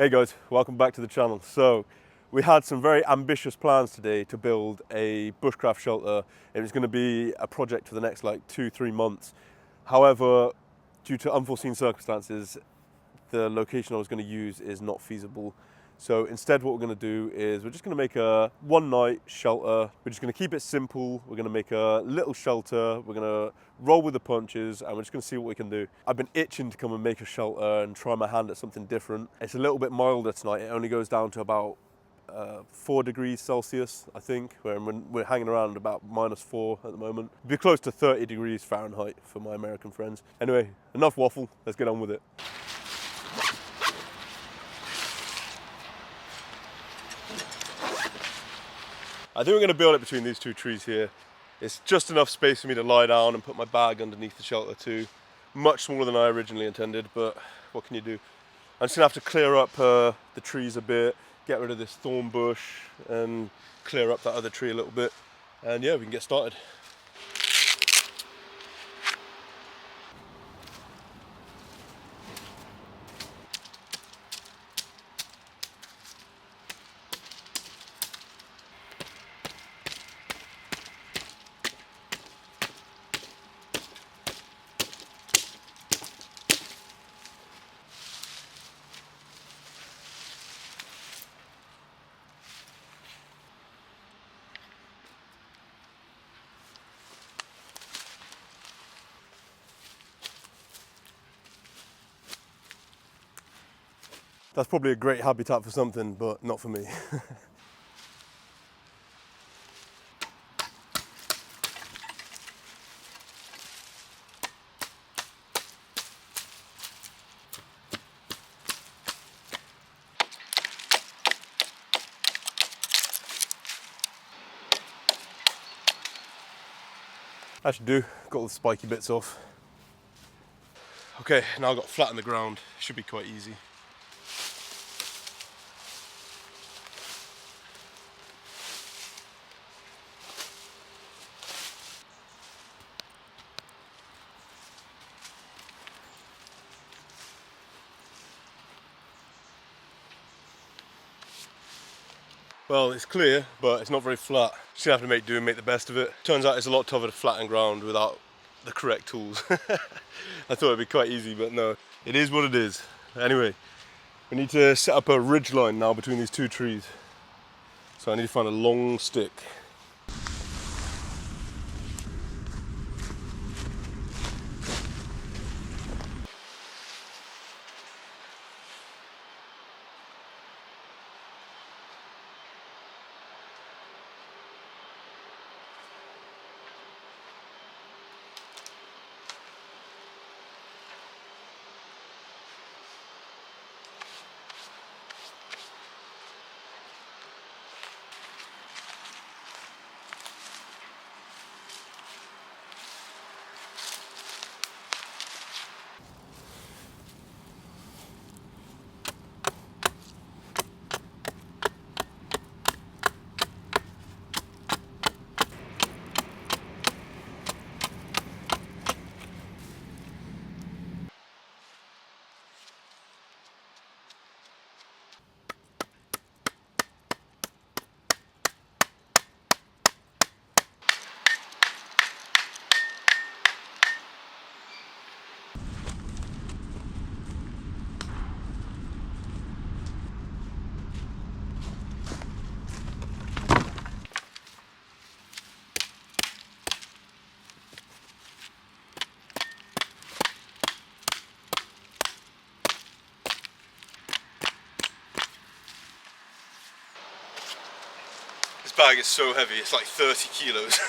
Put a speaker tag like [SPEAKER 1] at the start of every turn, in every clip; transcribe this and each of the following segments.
[SPEAKER 1] Hey guys, welcome back to the channel. So we had some very ambitious plans today to build a bushcraft shelter. It was going to be a project for the next like 2-3 months. However, due to unforeseen circumstances, the location I was going to use is not feasible. So instead what we're going to do is we're just going to make a one-night shelter. We're just going to keep it simple. We're going to make a little shelter. We're going to roll with the punches and we're just going to see what we can do. I've been itching to come and make a shelter and try my hand at something different. It's a little bit milder tonight. It only goes down to about 4 degrees Celsius, I think, where we're hanging around about -4 at the moment. It'll be close to 30 degrees Fahrenheit for my American friends. Anyway, enough waffle. Let's get on with it. I think we're going to build it between these two trees here. It's just enough space for me to lie down and put my bag underneath the shelter too. Much smaller than I originally intended, but what can you do? I'm just going to have to clear up the trees a bit, get rid of this thorn bush and clear up that other tree a little bit. And yeah, we can get started. That's probably a great habitat for something, but not for me. That should do. Got all the spiky bits off. Okay, now I've got flat on the ground. Should be quite easy. Well, it's clear, but it's not very flat. Just gonna have to make do and make the best of it. Turns out it's a lot tougher to flatten ground without the correct tools. I thought it'd be quite easy, but no. It is what it is. Anyway, we need to set up a ridge line now between these two trees. So I need to find a long stick. This bag is so heavy, it's like 30 kilos.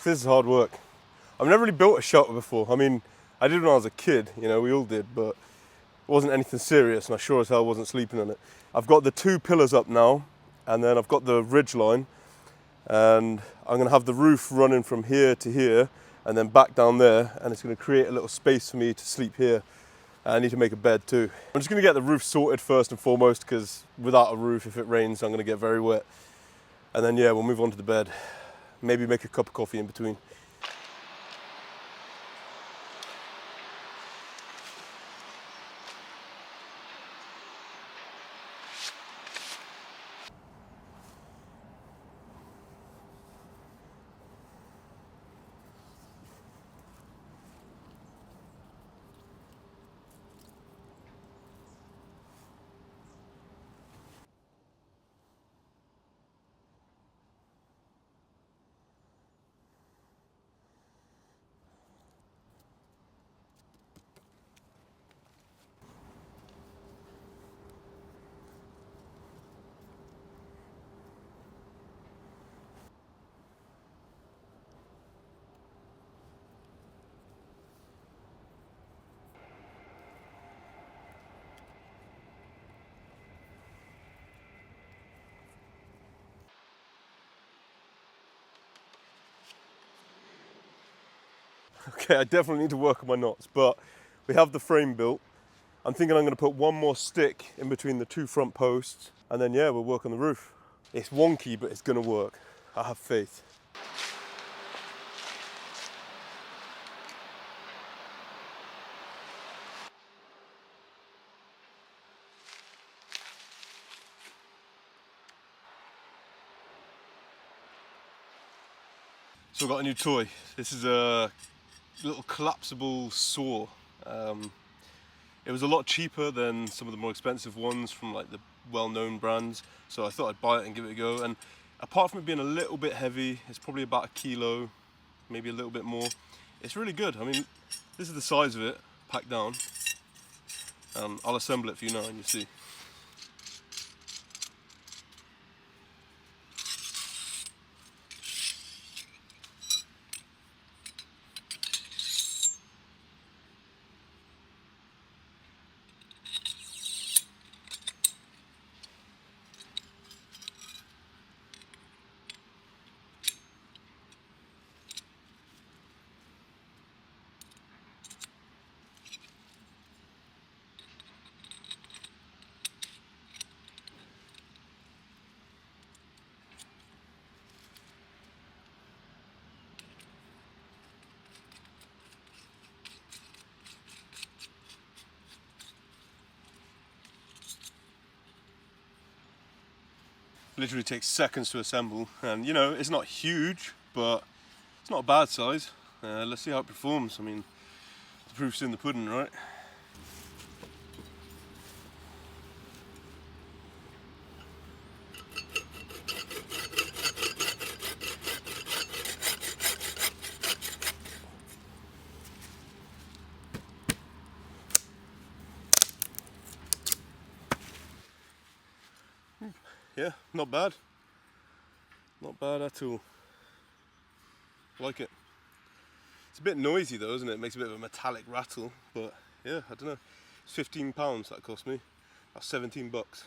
[SPEAKER 1] This is hard work. I've never really built a shelter before. I mean, I did when I was a kid, you know, we all did, but it wasn't anything serious, and I sure as hell wasn't sleeping on it. I've got the 2 pillars up now, and then I've got the ridge line, and I'm gonna have the roof running from here to here, and then back down there, and it's gonna create a little space for me to sleep here. I need to make a bed too. I'm just gonna get the roof sorted first and foremost, because without a roof, if it rains, I'm gonna get very wet. And then yeah, we'll move on to the bed. Maybe make a cup of coffee in between. Okay, I definitely need to work on my knots, but we have the frame built. I'm thinking I'm gonna put one more stick in between the 2 front posts, and then yeah, we'll work on the roof. It's wonky, but it's gonna work. I have faith. So I've got a new toy. This is a little collapsible saw. It was a lot cheaper than some of the more expensive ones from like the well-known brands, so I thought I'd buy it and give it a go. And apart from it being a little bit heavy, it's probably about 1 kilo, maybe a little bit more. It's really good. I mean, this is the size of it, packed down. I'll assemble it for you now and you'll see. Literally takes seconds to assemble, and you know, it's not huge, but it's not a bad size. Let's see how it performs. I mean, the proof's in the pudding, right? Yeah, not bad. Not bad at all. Like it. It's a bit noisy though, isn't it? It makes a bit of a metallic rattle, but yeah, I don't know. It's £15 that cost me. That's 17 bucks.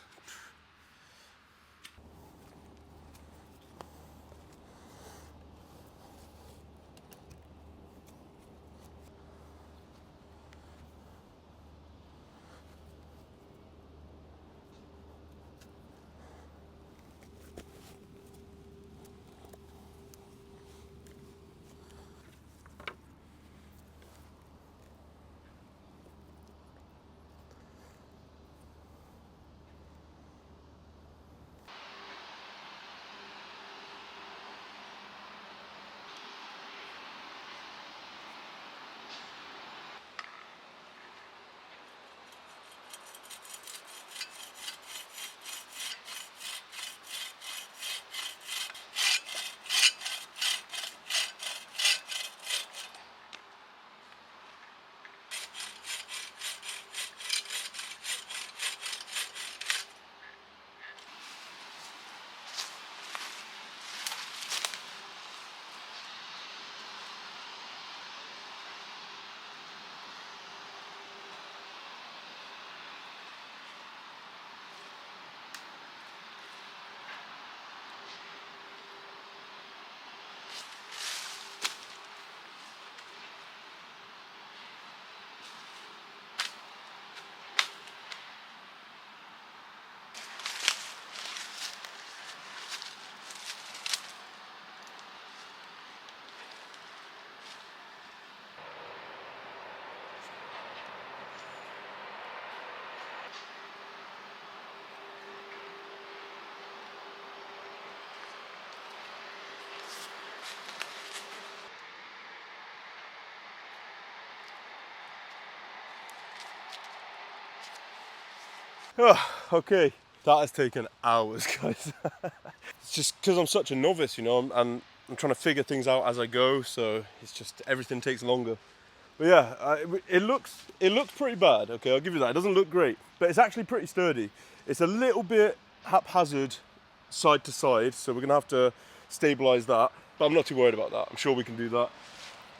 [SPEAKER 1] Oh, okay, that has taken hours, guys. It's just because I'm such a novice, you know, and I'm trying to figure things out as I go, so it's just everything takes longer. But yeah, it looks pretty bad. Okay, I'll give you that. It doesn't look great, but it's actually pretty sturdy. It's a little bit haphazard side to side, so we're gonna have to stabilize that. But I'm not too worried about that. I'm sure we can do that.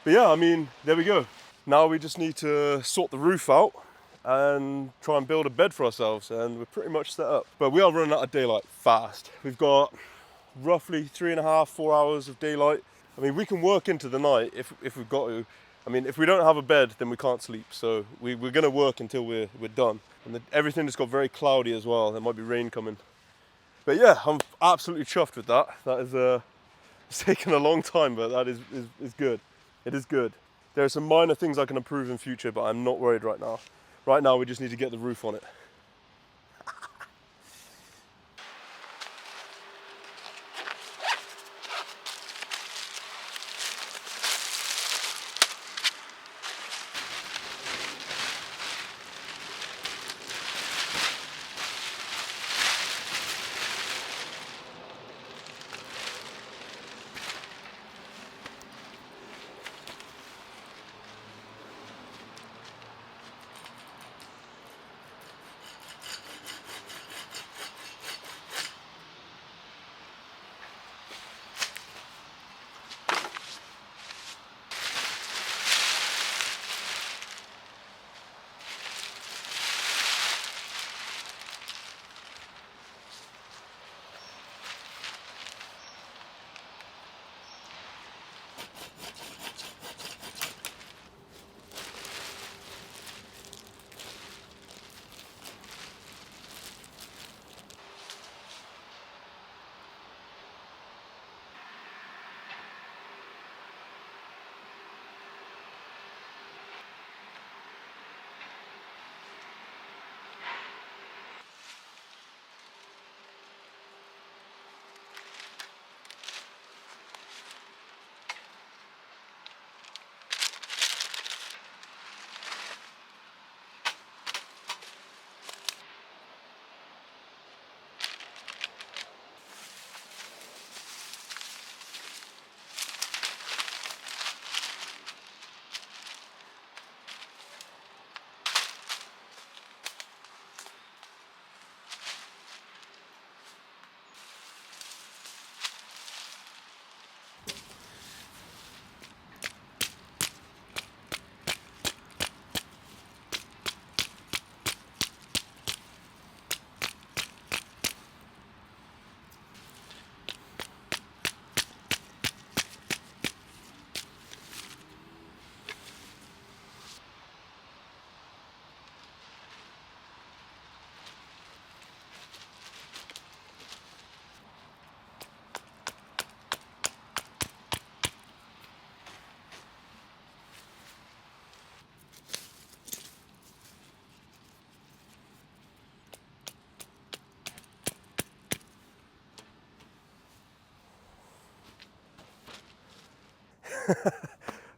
[SPEAKER 1] But yeah, I mean, there we go. Now we just need to sort the roof out and try and build a bed for ourselves, and we're pretty much set up. But we are running out of daylight fast. We've got roughly 3.5, 4 hours of daylight. I mean, we can work into the night if we've got to. I mean, if we don't have a bed, then we can't sleep. So we're going to work until we're done. And everything just got very cloudy as well. There might be rain coming. But yeah, I'm absolutely chuffed with that. That is it's taken a long time, but that is good. It is good. There are some minor things I can improve in future, but I'm not worried right now. Right now, we just need to get the roof on it.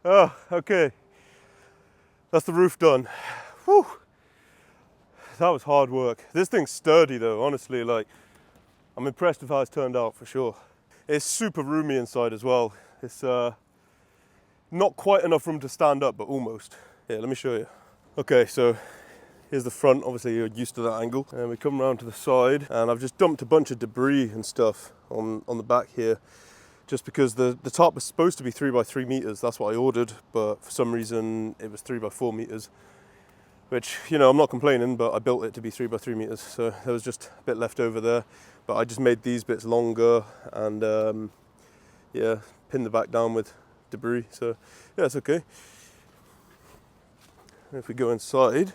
[SPEAKER 1] Oh, okay. That's the roof done. Whew. That was hard work. This thing's sturdy though, honestly, like, I'm impressed with how it's turned out for sure. It's super roomy inside as well. It's not quite enough room to stand up, but almost. Yeah, let me show you. Okay, so here's the front. Obviously you're used to that angle. And we come around to the side, and I've just dumped a bunch of debris and stuff on the back here, just because the top was supposed to be 3 by 3 meters. That's what I ordered, but for some reason it was 3 by 4 meters. Which, you know, I'm not complaining, but I built it to be 3 by 3 meters, so there was just a bit left over there. But I just made these bits longer and yeah, pinned the back down with debris. So yeah, it's okay. And if we go inside,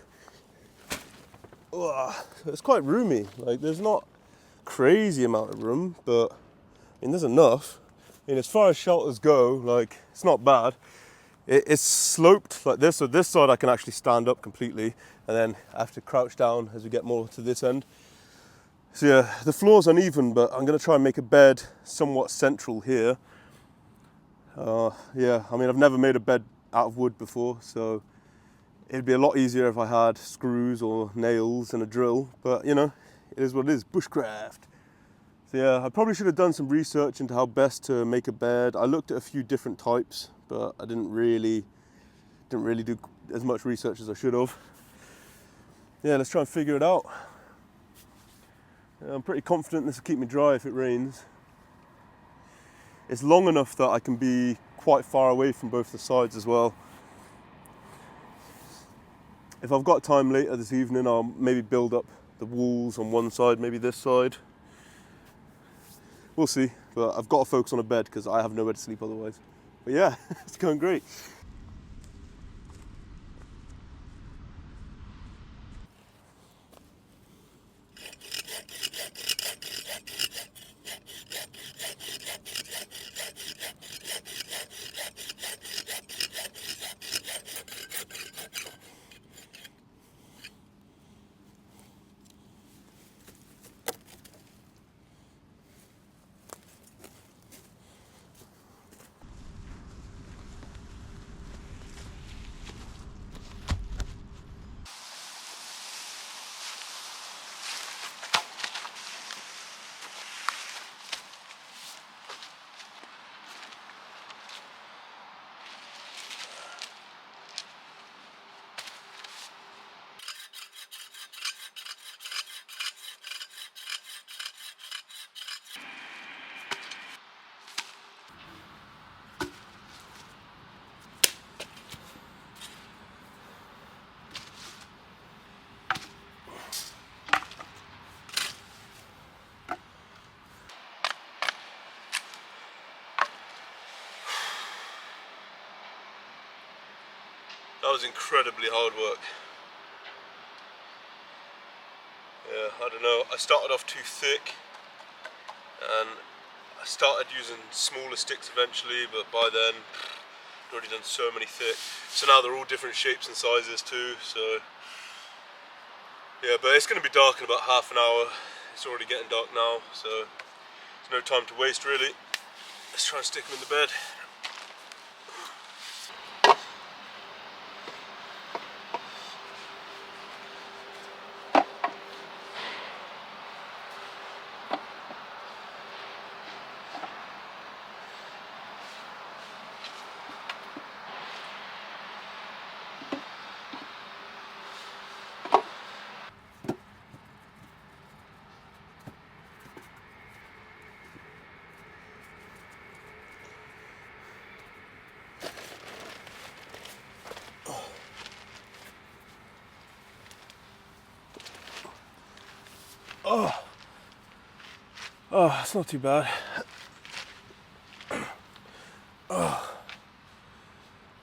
[SPEAKER 1] it's quite roomy. Like, there's not crazy amount of room, but I mean, there's enough. I mean, as far as shelters go, like, it's not bad. It's sloped like this, so this side I can actually stand up completely, and then I have to crouch down as we get more to this end. So yeah, the floor's uneven, but I'm going to try and make a bed somewhat central here. Yeah, I mean, I've never made a bed out of wood before, so It'd be a lot easier if I had screws or nails and a drill, but you know, it is what it is, bushcraft. So yeah, I probably should have done some research into how best to make a bed. I looked at a few different types, but I didn't really do as much research as I should have. Yeah, let's try and figure it out. I'm pretty confident this will keep me dry if it rains. It's long enough that I can be quite far away from both the sides as well. If I've got time later this evening, I'll maybe build up the walls on one side, maybe this side. We'll see, but I've got to focus on a bed because I have nowhere to sleep otherwise. But yeah, it's going great. That was incredibly hard work. Yeah, I don't know, I started off too thick and I started using smaller sticks eventually, but by then I'd already done so many thick. So now they're all different shapes and sizes too, so yeah, but it's going to be dark in about half an hour. It's already getting dark now, so there's no time to waste really. Let's try and stick them in the bed. Oh, it's not too bad. Oh,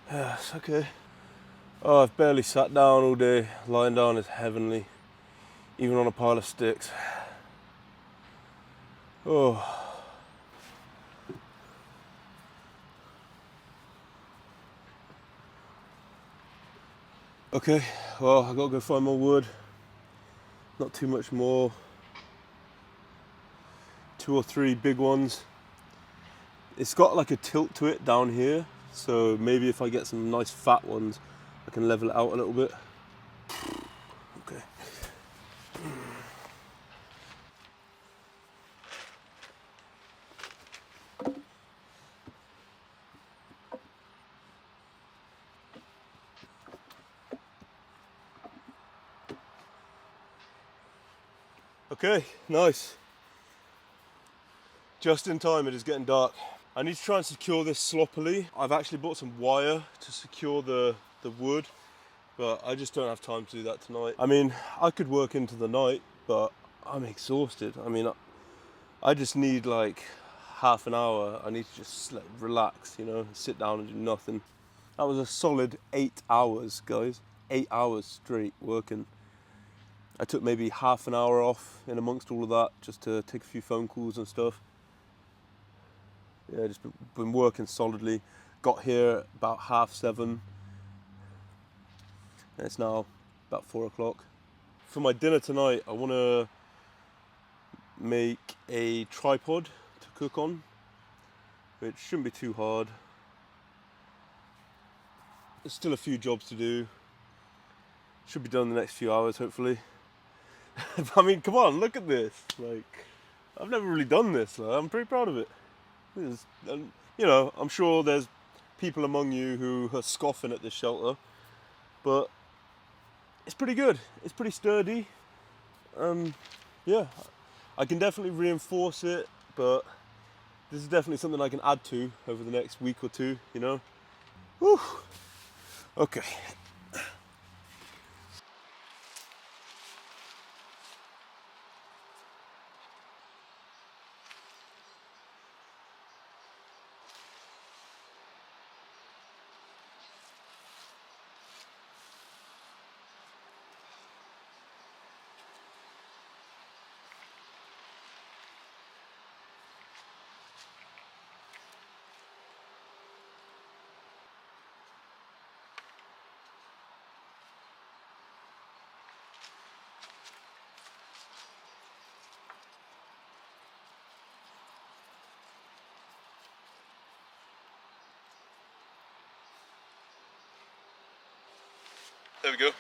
[SPEAKER 1] yeah, it's okay. Oh, I've barely sat down all day. Lying down is heavenly, even on a pile of sticks. Oh. Okay, well, I've got to go find more wood. Not too much more. 2 or 3 big ones. It's got like a tilt to it down here, so maybe if I get some nice fat ones, I can level it out a little bit. Okay. Okay, nice. Just in time, it is getting dark. I need to try and secure this sloppily. I've actually bought some wire to secure the wood, but I just don't have time to do that tonight. I mean, I could work into the night, but I'm exhausted. I mean, I just need like half an hour. I need to just relax, you know, sit down and do nothing. That was a solid 8 hours, guys. 8 hours straight working. I took maybe half an hour off in amongst all of that just to take a few phone calls and stuff. Yeah, just been working solidly. Got here about 7:30. And it's now about 4 o'clock. For my dinner tonight, I want to make a tripod to cook on, which shouldn't be too hard. There's still a few jobs to do. Should be done in the next few hours, hopefully. I mean, come on, look at this. Like, I've never really done this, so I'm pretty proud of it. You know, I'm sure there's people among you who are scoffing at this shelter, but it's pretty good. It's pretty sturdy. Yeah, I can definitely reinforce it, but this is definitely something I can add to over the next week or two, you know? Whew. Okay. There we go.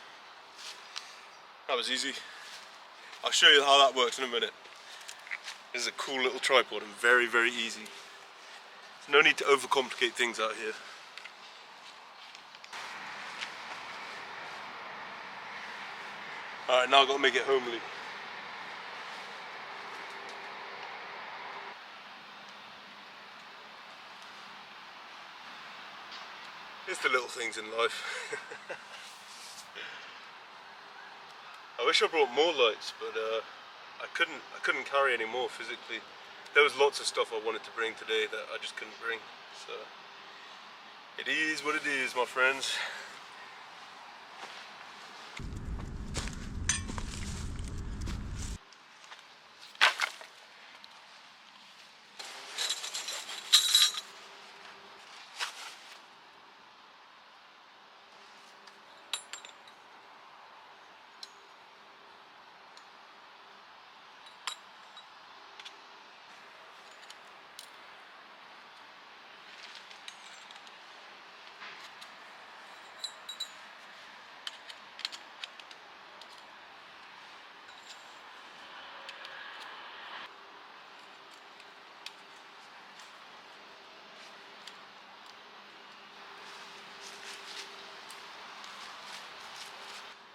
[SPEAKER 1] That was easy. I'll show you how that works in a minute. This is a cool little tripod and very, very easy. There's no need to overcomplicate things out here. Alright, now I've got to make it homely. It's the little things in life. I wish I brought more lights, but I couldn't carry any more physically. There was lots of stuff I wanted to bring today that I just couldn't bring. So it is what it is, my friends.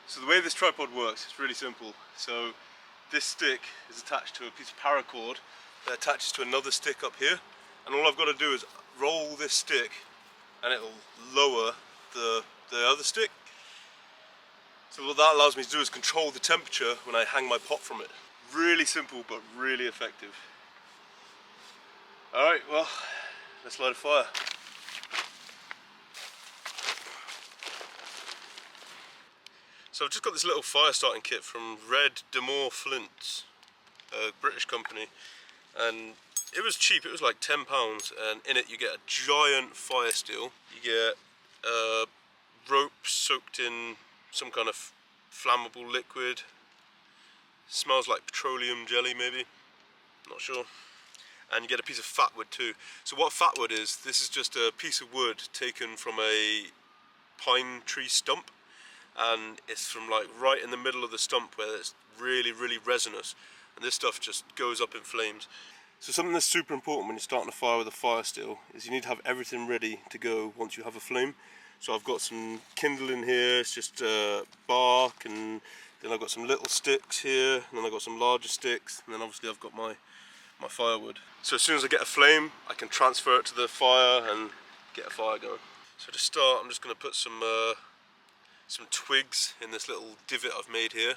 [SPEAKER 1] So the way this tripod works, it's really simple. So this stick is attached to a piece of paracord that attaches to another stick up here, and all I've got to do is roll this stick and it'll lower the other stick. So what that allows me to do is control the temperature when I hang my pot from it. Really simple but really effective. Alright, well, let's light a fire. So I've just got this little fire starting kit from Red Demore Flints, a British company, and it was cheap. It was like £10, and in it you get a giant fire steel. You get a rope soaked in some kind of flammable liquid. Smells like petroleum jelly, maybe, not sure. And you get a piece of fat wood too. So what fat wood is, this is just a piece of wood taken from a pine tree stump, and it's from like right in the middle of the stump where it's really, really resinous, and this stuff just goes up in flames. So something that's super important when you're starting a fire with a fire steel is you need to have everything ready to go once you have a flame. So I've got some kindle in here, it's just bark, and then I've got some little sticks here, and then I've got some larger sticks, and then obviously I've got my firewood. So as soon as I get a flame, I can transfer it to the fire and get a fire going. So to start, I'm just going to put some twigs in this little divot I've made here.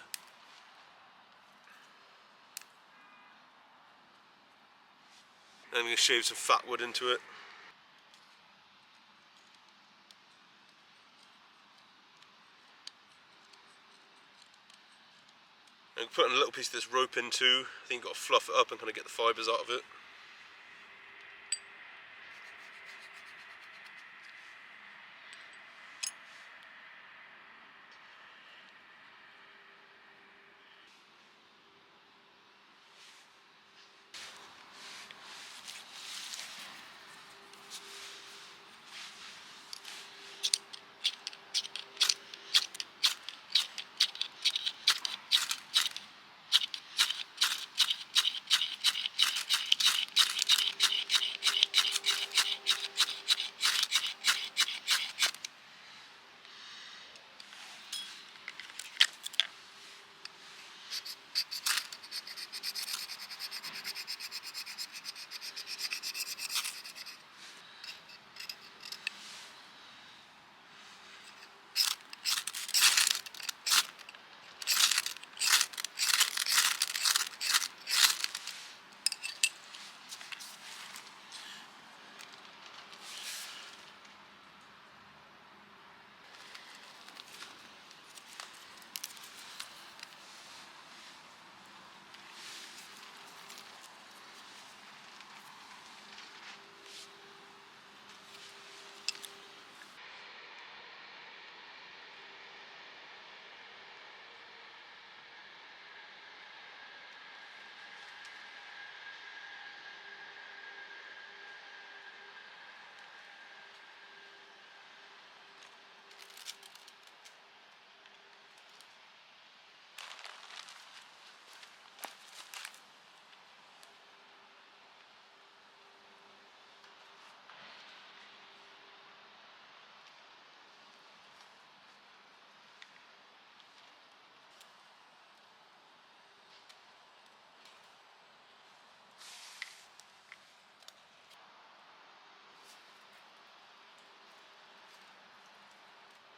[SPEAKER 1] And I'm going to shave some fat wood into it. And putting a little piece of this rope in too. I think you've got to fluff it up and kind of get the fibres out of it.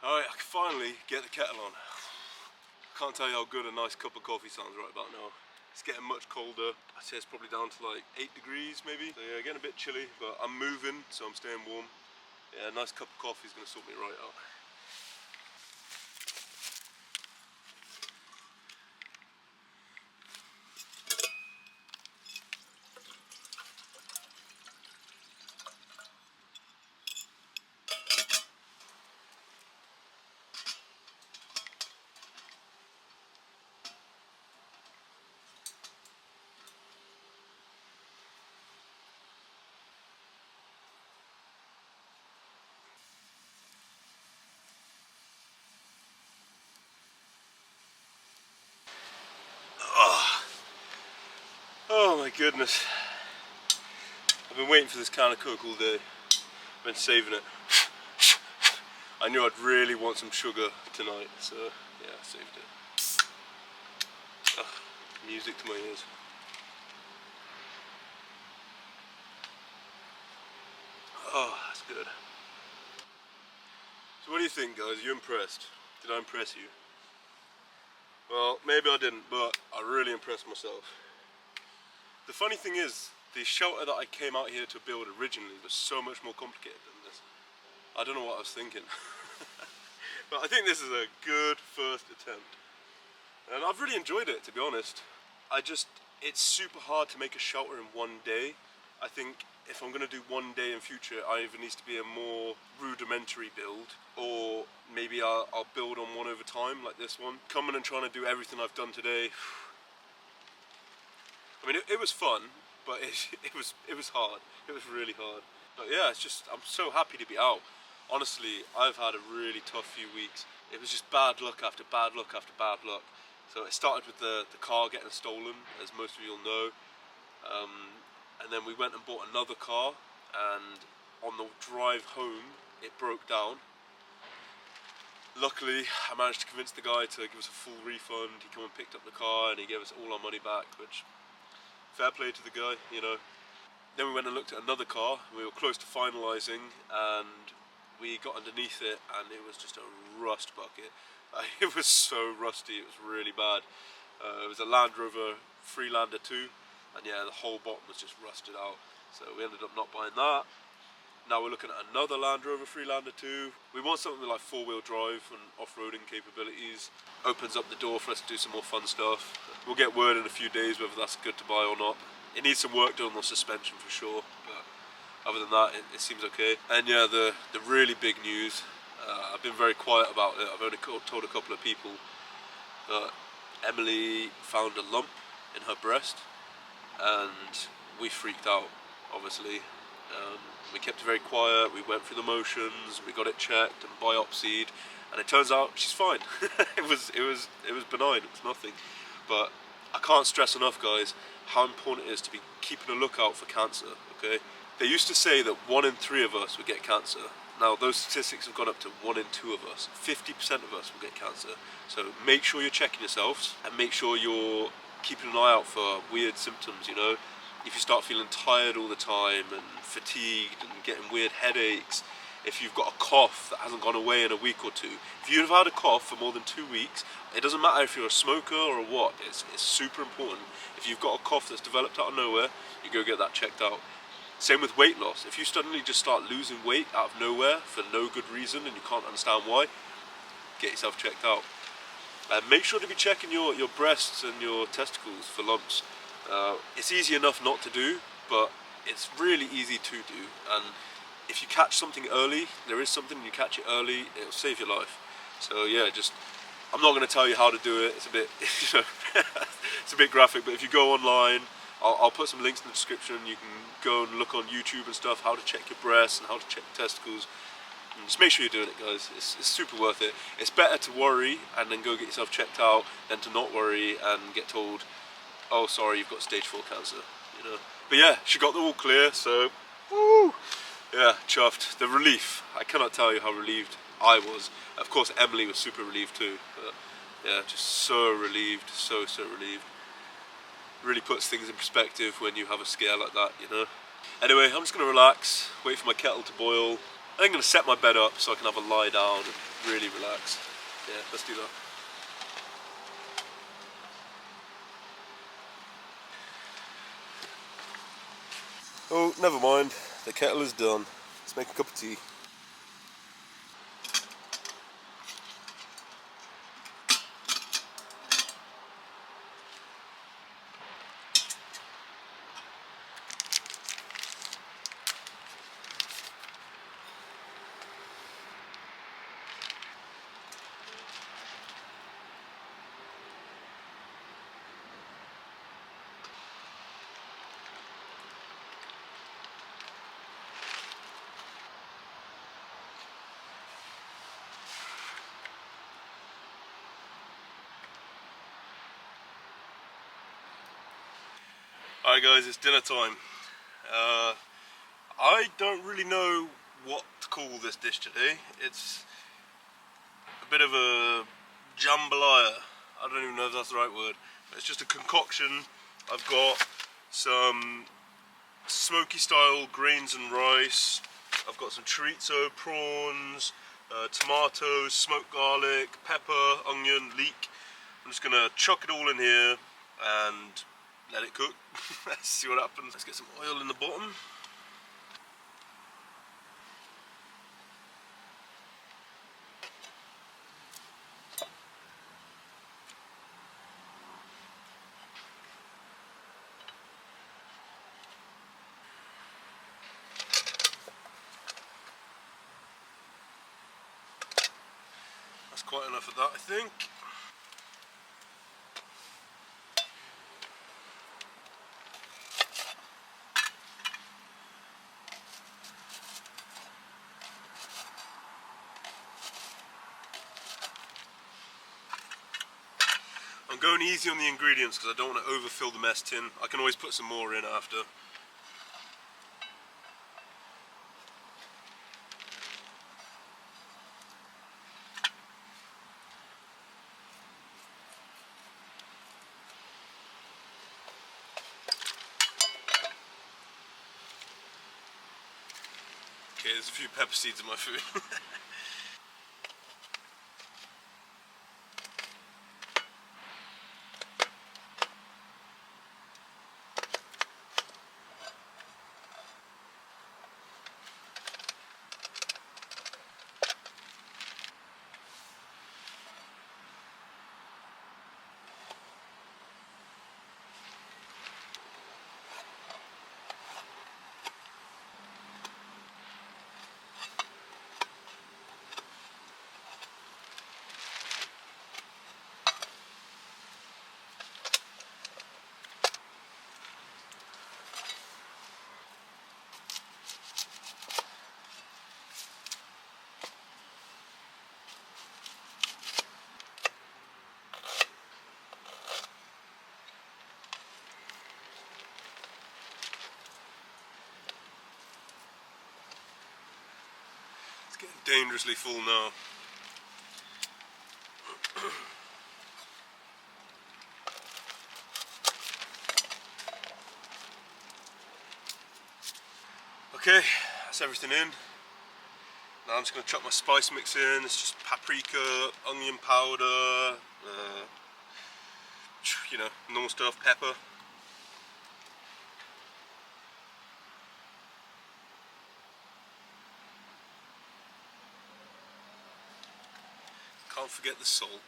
[SPEAKER 1] Alright, I can finally get the kettle on. Can't tell you how good a nice cup of coffee sounds right about now. It's getting much colder. I'd say it's probably down to like 8 degrees maybe. So yeah, getting a bit chilly, but I'm moving, so I'm staying warm. Yeah, a nice cup of coffee is going to sort me right out. Oh my goodness. I've been waiting for this can of Coke all day. I've been saving it. I knew I'd really want some sugar tonight, so yeah, I saved it. Ugh, music to my ears. Oh, that's good. So what do you think, guys? Are you impressed? Did I impress you? Well, maybe I didn't, but I really impressed myself. The funny thing is, the shelter that I came out here to build originally was so much more complicated than this. I don't know what I was thinking. But I think this is a good first attempt. And I've really enjoyed it, to be honest. It's super hard to make a shelter in one day. I think if I'm going to do one day in future, either needs to be a more rudimentary build, or maybe I'll build on one over time, like this one. Coming and trying to do everything I've done today. I mean, it was fun, but it was hard. It was really hard. But yeah, I'm so happy to be out. Honestly, I've had a really tough few weeks. It was just bad luck after bad luck after bad luck. So it started with the car getting stolen, as most of you will know. And then we went and bought another car, and on the drive home, it broke down. Luckily, I managed to convince the guy to give us a full refund. He came and picked up the car, and he gave us all our money back, which, fair play to the guy, you know. Then we went and looked at another car. We were close to finalising, and we got underneath it, and it was just a rust bucket. It was so rusty, it was really bad. It was a Land Rover Freelander 2, and yeah, the whole bottom was just rusted out. So we ended up not buying that. Now we're looking at another Land Rover Freelander 2. We want something with like 4-wheel drive and off-roading capabilities. Opens up the door for us to do some more fun stuff. We'll get word in a few days whether that's good to buy or not. It needs some work done on the suspension for sure, but other than that, it seems okay. And yeah, the really big news, I've been very quiet about it. I've only told a couple of people, but Emily found a lump in her breast, and we freaked out, obviously. We kept it very quiet, we went through the motions, we got it checked and biopsied, and it turns out she's fine. it was benign, it was nothing. But I can't stress enough, guys, how important it is to be keeping a lookout for cancer, okay? They used to say that 1 in 3 of us would get cancer. Now those statistics have gone up to 1 in 2 of us. 50% of us will get cancer. So make sure you're checking yourselves, and make sure you're keeping an eye out for weird symptoms, you know? If you start feeling tired all the time and fatigued and getting weird headaches, if you've got a cough that hasn't gone away in a week or two, if you've had a cough for more than 2 weeks, it doesn't matter if you're a smoker or what, it's super important. If you've got a cough that's developed out of nowhere, you go get that checked out. Same with weight loss. If you suddenly just start losing weight out of nowhere for no good reason and you can't understand why, get yourself checked out. And make sure to be checking your breasts and your testicles for lumps. It's easy enough not to do, but it's really easy to do. And if you catch something early, there is something, you catch it early, it'll save your life. So yeah, I'm not going to tell you how to do it. It's a bit, you know, it's a bit graphic. But if you go online, I'll put some links in the description. You can go and look on YouTube and stuff, how to check your breasts and how to check your testicles. And just make sure you're doing it, guys. It's super worth it. It's better to worry and then go get yourself checked out than to not worry and get told, oh sorry, you've got stage 4 cancer, you know. But yeah, she got the all clear, so woo! Yeah, chuffed. The relief, I cannot tell you how relieved I was. Of course Emily was super relieved too, but yeah, just so relieved, so relieved. Really puts things in perspective when you have a scare like that, you know. Anyway, I'm just going to relax, wait for my kettle to boil, I think I'm going to set my bed up so I can have a lie down and really relax. Yeah, let's do that. Oh, never mind. The kettle is done. Let's make a cup of tea. Alright guys, it's dinner time. I don't really know what to call this dish today. It's a bit of a jambalaya. I don't even know if that's the right word. It's just a concoction. I've got some smoky style grains and rice. I've got some chorizo, prawns, tomatoes, smoked garlic, pepper, onion, leek. I'm just gonna chuck it all in here and let it cook. Let's see what happens. Let's get some oil in the bottom. That's quite enough of that, I think. I'm going easy on the ingredients because I don't want to overfill the mess tin. I can always put some more in after. Okay, there's a few pepper seeds in my food. It's getting dangerously full now. Okay, that's everything in. Now I'm just going to chuck my spice mix in. It's just paprika, onion powder, you know, normal stuff, pepper. Can't forget the salt.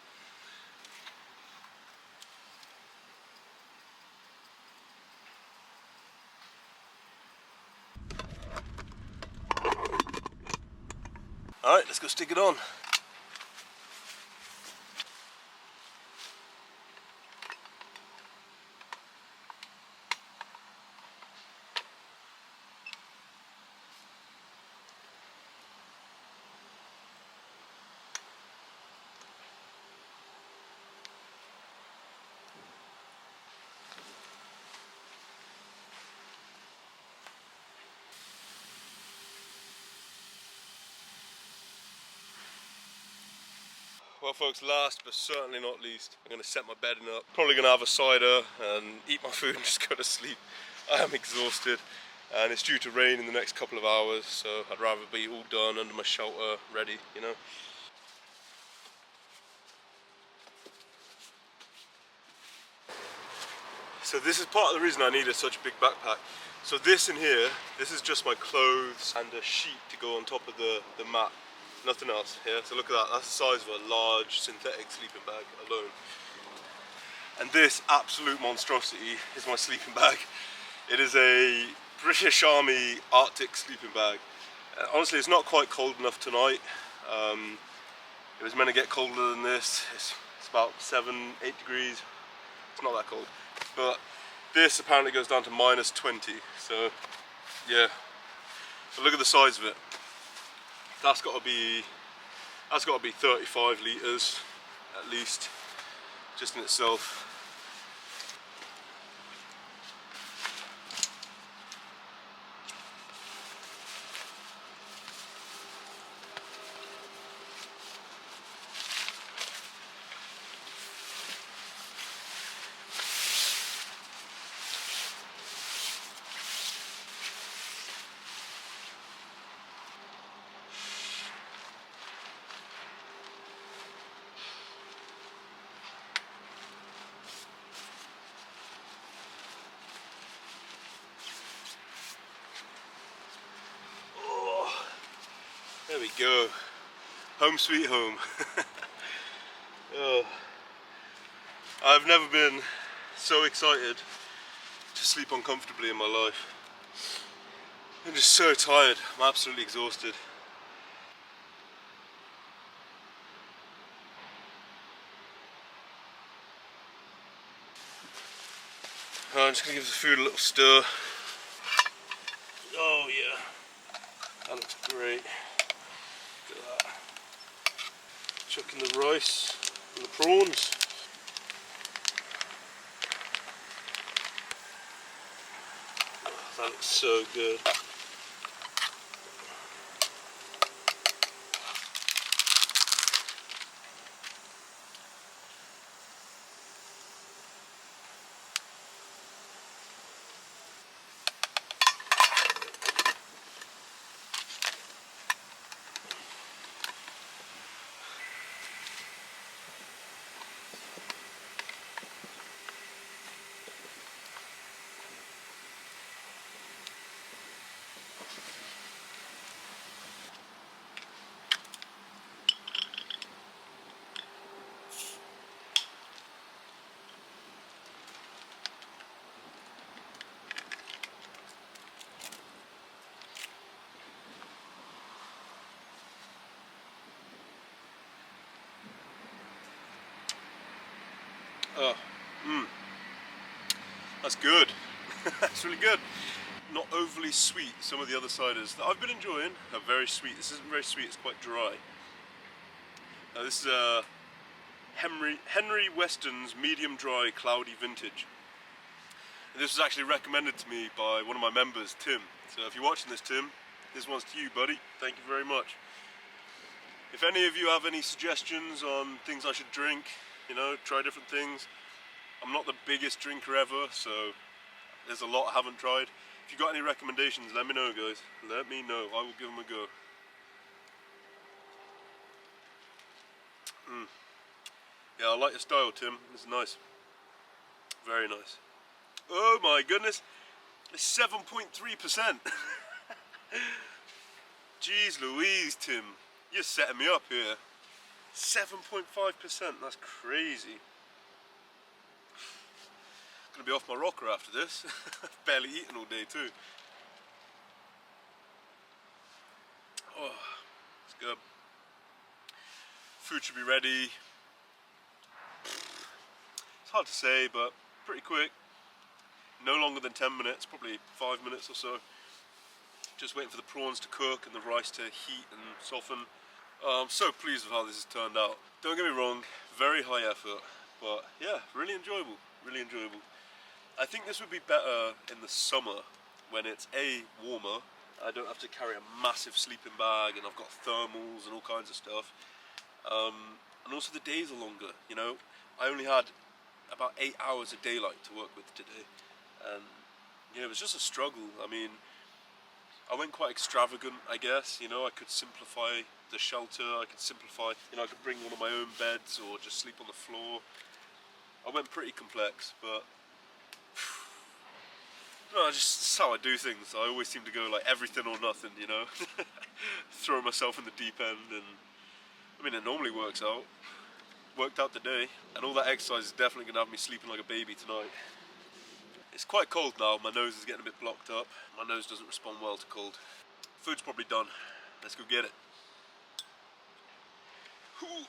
[SPEAKER 1] Alright, let's go stick it on. Well folks, last but certainly not least, I'm going to set my bedding up. Probably going to have a cider and eat my food and just go to sleep. I am exhausted. and it's due to rain in the next couple of hours, so I'd rather be all done under my shelter, ready, you know. So this is part of the reason I needed such a big backpack. So this in here, this is just my clothes and a sheet to go on top of the mat. Nothing else here. So look at that, that's the size of a large synthetic sleeping bag alone. And this absolute monstrosity is my sleeping bag. It is a British Army Arctic sleeping bag. Honestly, it's not quite cold enough tonight. It was meant to get colder than this. It's about 7, 8 degrees. It's not that cold. But this apparently goes down to -20. So yeah. But look at the size of it. That's got to be 35 litres at least, just in itself. There we go. Home sweet home. Oh. I've never been so excited to sleep uncomfortably in my life. I'm just so tired. I'm absolutely exhausted. I'm just going to give the food a little stir. Oh yeah. That looks great. Look at that. Chuck in the rice and the prawns. Oh, that looks so good. Oh, that's good. That's really good. Not overly sweet. Some of the other ciders that I've been enjoying are very sweet. This isn't very sweet, it's quite dry. Now this is Henry Weston's medium dry cloudy vintage. And this was actually recommended to me by one of my members, Tim. So if you're watching this, Tim, this one's to you, buddy. Thank you very much. If any of you have any suggestions on things I should drink, you know, try different things. I'm not the biggest drinker ever, so there's a lot I haven't tried. If you got any recommendations, let me know, guys. Let me know. I will give them a go. Yeah, I like your style, Tim. It's nice. Very nice. Oh my goodness. It's 7.3%. Jeez Louise, Tim. You're setting me up here. 7.5%. That's crazy. Gonna be off my rocker after this. Barely eaten all day too. Oh, it's good. Food should be ready. It's hard to say, but pretty quick. No longer than 10 minutes, probably 5 minutes or so. Just waiting for the prawns to cook and the rice to heat and soften. I'm so pleased with how this has turned out. Don't get me wrong, very high effort, but yeah, really enjoyable, really enjoyable. I think this would be better in the summer when it's warmer. I don't have to carry a massive sleeping bag and I've got thermals and all kinds of stuff. And also the days are longer, you know. I only had about 8 hours of daylight to work with today. And you know, it was just a struggle. I mean, I went quite extravagant, I guess. You know, I could simplify the shelter, I could simplify, you know, I could bring one of my own beds or just sleep on the floor. I went pretty complex, but no, just how I do things. I always seem to go like everything or nothing, you know. Throw myself in the deep end, and I mean, it normally works out. Worked out today, and all that exercise is definitely going to have me sleeping like a baby tonight. It's quite cold now, my nose is getting a bit blocked up. My nose doesn't respond well to cold. Food's probably done. Let's go get it. Ooh.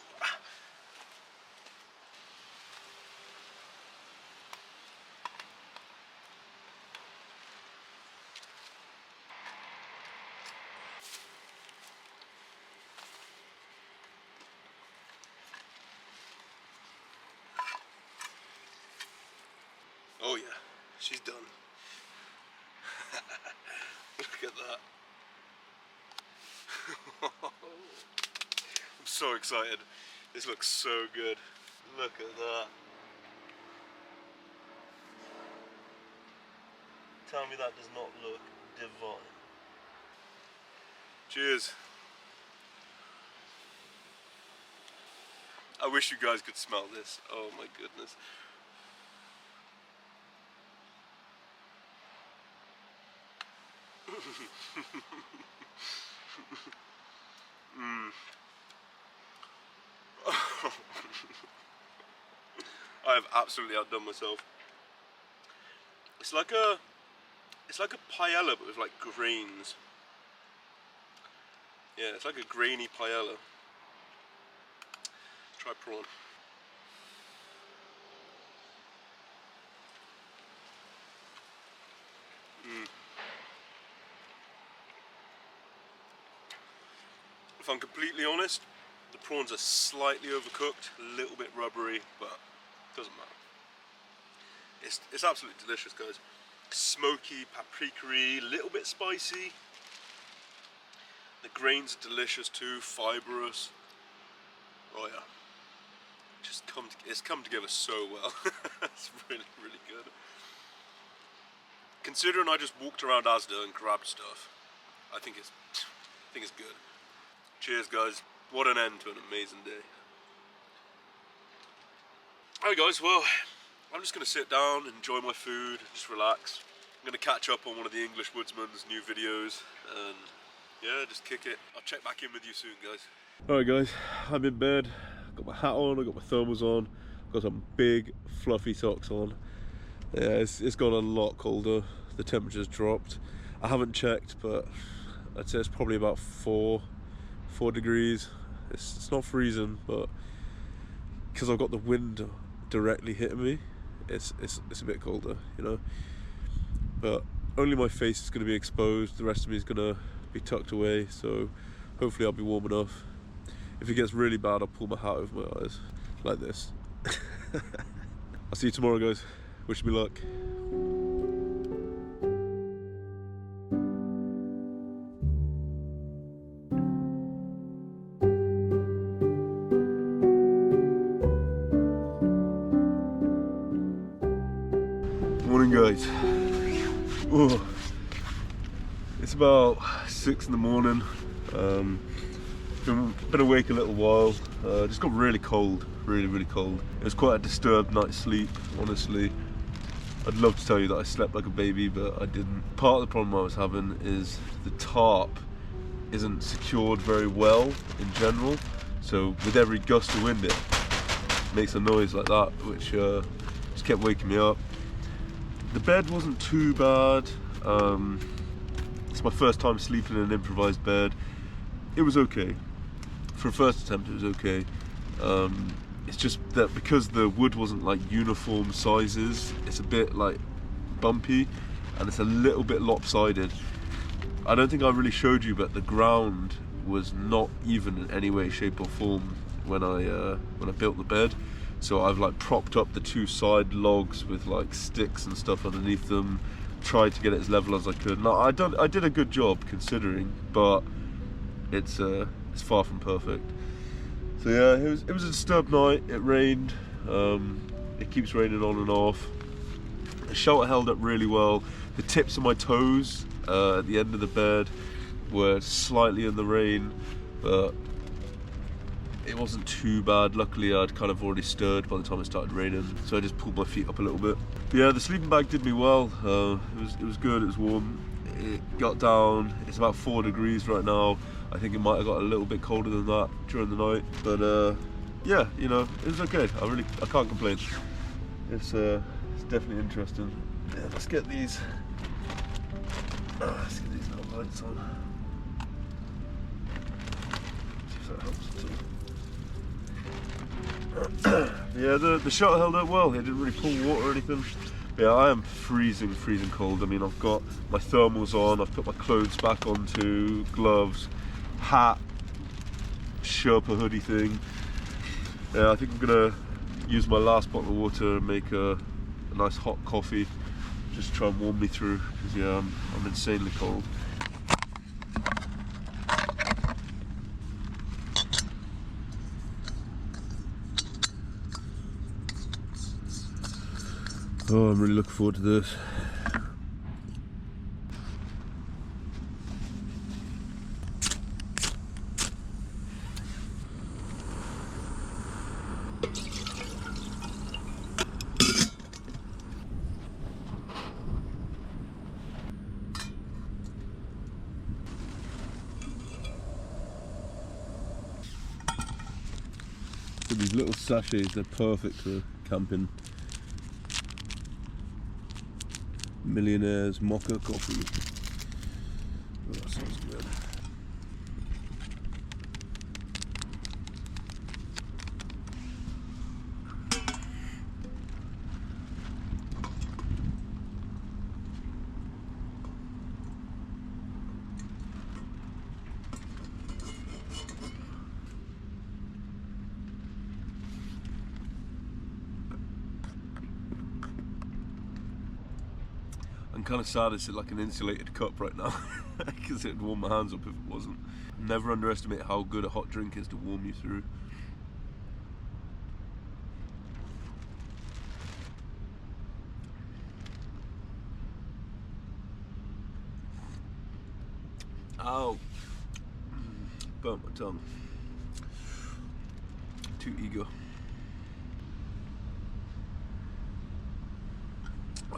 [SPEAKER 1] Oh yeah, she's done. Look at that. I'm so excited. This looks so good. Look at that. Tell me that does not look divine. Cheers. I wish you guys could smell this. Oh my goodness. I have absolutely outdone myself. It's like a paella but with like grains. Yeah, it's like a grainy paella. Try prawn. If I'm completely honest, the prawns are slightly overcooked, a little bit rubbery, but it doesn't matter. It's absolutely delicious, guys. Smoky, paprika-y, a little bit spicy. The grains are delicious too, fibrous. Oh yeah. It's come together so well. It's really, really good. Considering I just walked around Asda and grabbed stuff, I think it's good. Cheers, guys. What an end to an amazing day. Alright guys, well, I'm just going to sit down, enjoy my food, just relax. I'm going to catch up on one of the English Woodsman's new videos, and yeah, just kick it. I'll check back in with you soon, guys. Alright guys, I'm in bed. I've got my hat on, I've got my thermals on, I've got some big fluffy socks on. Yeah, it's got a lot colder. The temperature's dropped. I haven't checked, but I'd say it's probably about 4 degrees. It's not freezing, but because I've got the wind directly hitting me, it's a bit colder, you know. But only my face is going to be exposed. The rest of me is going to be tucked away, so hopefully I'll be warm enough. If it gets really bad, I'll pull my hat over my eyes like this. I'll see you tomorrow, guys. Wish me luck. Morning, guys. Oh, it's about 6 in the morning. Been awake a little while. Just got really cold, really cold. It was quite a disturbed night's sleep, honestly. I'd love to tell you that I slept like a baby, but I didn't. Part of the problem I was having is the tarp isn't secured very well in general. So with every gust of wind, it makes a noise like that, which just kept waking me up. The bed wasn't too bad. It's my first time sleeping in an improvised bed. It was okay. For a first attempt, it was okay. It's just that because the wood wasn't like uniform sizes, it's a bit like bumpy and it's a little bit lopsided. I don't think I really showed you, but the ground was not even in any way, shape or form when I built the bed. So I've like propped up the 2 side logs with like sticks and stuff underneath them, tried to get it as level as I could. Now I did a good job considering, but it's far from perfect. So yeah, it was a disturbed night. It rained. It keeps raining on and off. The shelter held up really well. The tips of my toes at the end of the bed were slightly in the rain, but it wasn't too bad. Luckily I'd kind of already stirred by the time it started raining, so I just pulled my feet up a little bit. But yeah, the sleeping bag did me well. It was good, it was warm. It got down, it's about 4 degrees right now. I think it might have got a little bit colder than that during the night, but yeah, you know, it was okay. I can't complain. It's definitely interesting. Yeah, let's get these little lights on. See if that helps at all. Yeah, the shelter held up well. It didn't really pull water or anything. Yeah, I am freezing cold. I mean, I've got my thermals on, I've put my clothes back onto, gloves, hat, Sherpa hoodie thing. Yeah, I think I'm gonna use my last bottle of water and make a nice hot coffee. Just try and warm me through, because yeah, I'm insanely cold. Oh, I'm really looking forward to this. So these little sachets, they're perfect for camping. Millionaire's mocha coffee. Oh, that sounds good. I'm kind of sad it's like an insulated cup right now, because it would warm my hands up if it wasn't. Never underestimate how good a hot drink is to warm you through. Ow! Burnt my tongue. Too eager.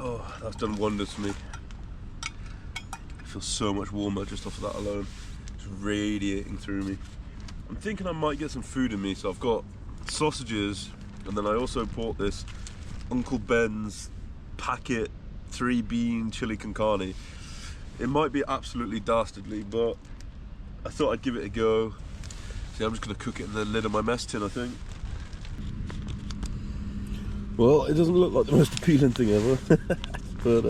[SPEAKER 1] Oh, that's done wonders for me. I feel so much warmer just off of that alone. It's radiating through me. I'm thinking I might get some food in me, so I've got sausages, and then I also bought this Uncle Ben's packet 3-bean chili con carne. It might be absolutely dastardly, but I thought I'd give it a go. See, I'm just going to cook it in the lid of my mess tin, I think. Well, it doesn't look like the most appealing thing ever, but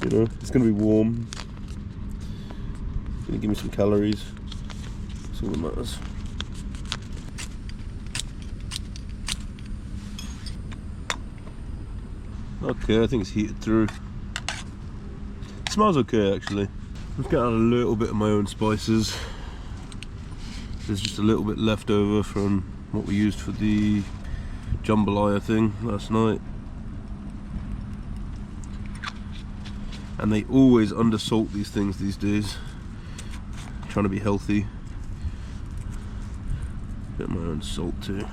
[SPEAKER 1] you know, it's going to be warm. It's going to give me some calories. That's all that matters. Okay, I think it's heated through. It smells okay, actually. I've got a little bit of my own spices. There's just a little bit left over from what we used for the jambalaya thing last night, and they always undersalt these things these days. I'm trying to be healthy. Get my own salt too.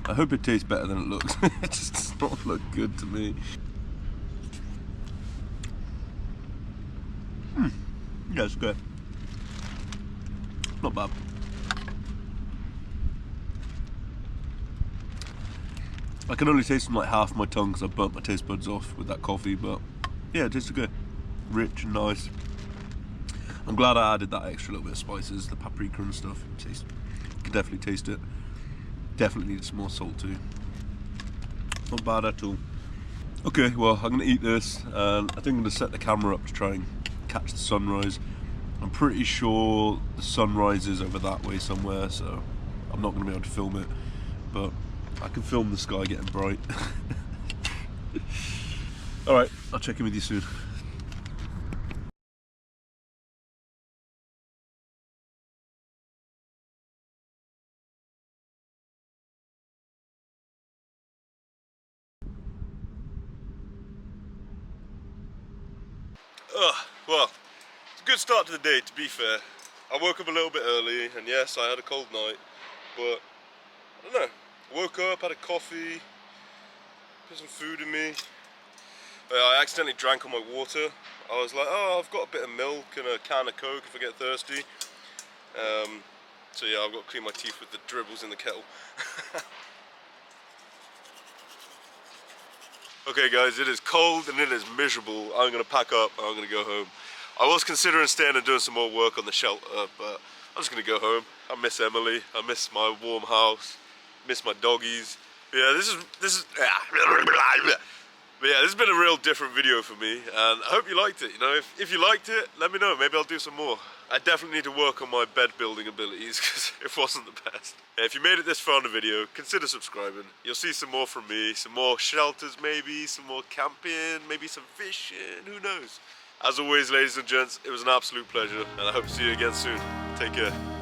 [SPEAKER 1] I hope it tastes better than it looks. It just does not look good to me. Yeah, it's good. Not bad. I can only taste from like half my tongue because I burnt my taste buds off with that coffee, but yeah, it tastes good. Rich and nice. I'm glad I added that extra little bit of spices, the paprika and stuff. You can definitely taste it. Definitely needed some more salt too. Not bad at all. Okay, well, I'm going to eat this, and I think I'm going to set the camera up to try and catch the sunrise. I'm pretty sure the sunrise is over that way somewhere, so I'm not going to be able to film it, but I can film the sky getting bright. Alright, I'll check in with you soon. Well, it's a good start to the day, to be fair. I woke up a little bit early, and yes, I had a cold night, but I don't know. Woke up, had a coffee, put some food in me. I accidentally drank all my water. I was like, oh, I've got a bit of milk and a can of Coke if I get thirsty. So yeah, I've got to clean my teeth with the dribbles in the kettle. Okay guys, it is cold and it is miserable. I'm going to pack up and I'm going to go home. I was considering staying and doing some more work on the shelter, but I'm just going to go home. I miss Emily, I miss my warm house, miss my doggies. But yeah, this has been a real different video for me, and I hope you liked it. You know, if you liked it, let me know. Maybe I'll do some more. I definitely need to work on my bed building abilities because it wasn't the best. If you made it this far in the video, consider subscribing. You'll see some more from me, some more shelters maybe, some more camping, maybe some fishing, who knows. As always, ladies and gents, it was an absolute pleasure, and I hope to see you again soon. Take care.